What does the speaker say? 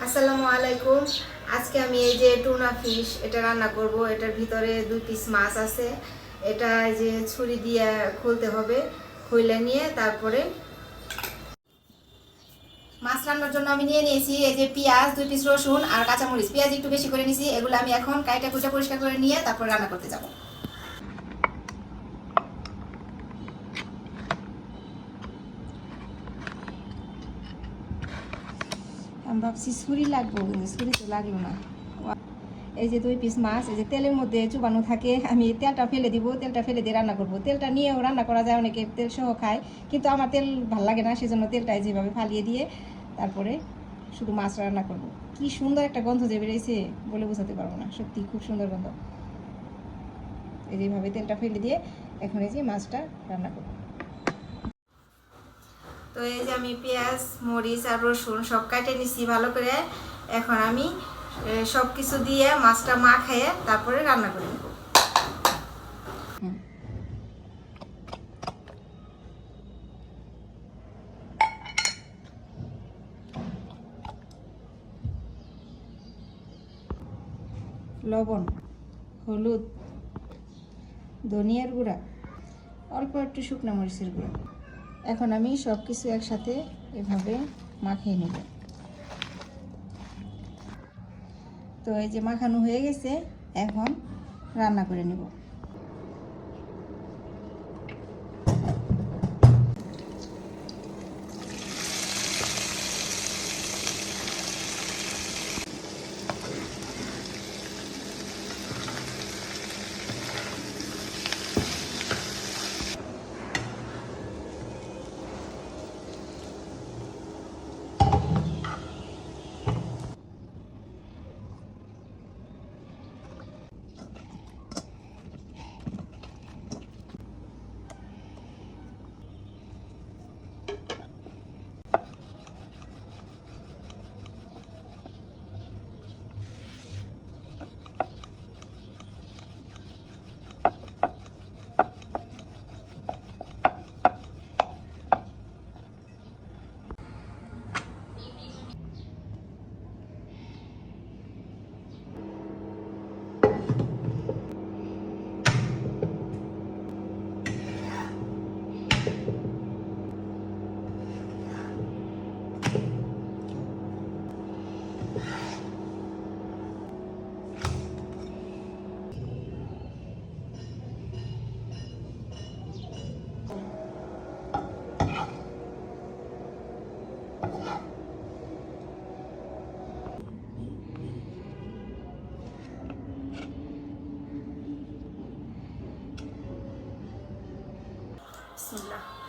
আসসালামু আলাইকুম। আজকে আমি এই যে টুনা ফিশ এটা রান্না করব। এটার ভিতরে 2 পিস মাছ আছে। এটা যে ছুরি দিয়ে খুলতে হবে, খুলে নিয়ে তারপরে মাছ রান্নার জন্য আমি নিয়ে নিয়েছি এই যে পেঁয়াজ, 2 পিস রসুন আর কাঁচামরিচ। পেঁয়াজ একটু বেশি করে নিয়েছি, এগুলো আমি এখন কাইটা কুচা পরিষ্কার করে নিয়ে তারপর রান্না করতে যাব। আমি ভাবছি ছুরি লাগবো, কিন্তু ছুরি তো লাগলো না। এই যে 2 পিস মাছ, এই যে তেলের মধ্যে চুবানো থাকে, আমি তেলটা ফেলে দিব, তেলটা ফেলে দিয়ে রান্না করব। তেলটা নিয়েও রান্না করা যায়, অনেকে তেল সহ খায়, কিন্তু আমার তেল ভাল লাগে না, সেজন্য তেলটা যেভাবে ফালিয়ে দিয়ে তারপরে শুধু মাছ রান্না করব। কি সুন্দর একটা গন্ধ যে বেরিয়েছে বলে বোঝাতে পারবো না, সত্যি খুব সুন্দর গন্ধ। এই যেভাবে তেলটা ফেলে দিয়ে এখন এই যে মাছটা রান্না করব। তো এই যে আমি পেঁয়াজ, মরিচ আর রসুন সব কাটে নিছি ভালো করে। এখন আমি সব কিছু দিয়ে মাছটা মাখিয়ে তারপরে রান্না করে নেব। লবণ, হলুদ, ধনিয়ার গুঁড়া, অল্প একটু শুকনো মরিচের গুঁড়া। এখন আমি সব কিছু একসাথে এভাবে মাখিয়ে নেব। তো এই যে মাখানো হয়ে গেছে, এখন রান্না করে নেব। বিসমিল্লাহ।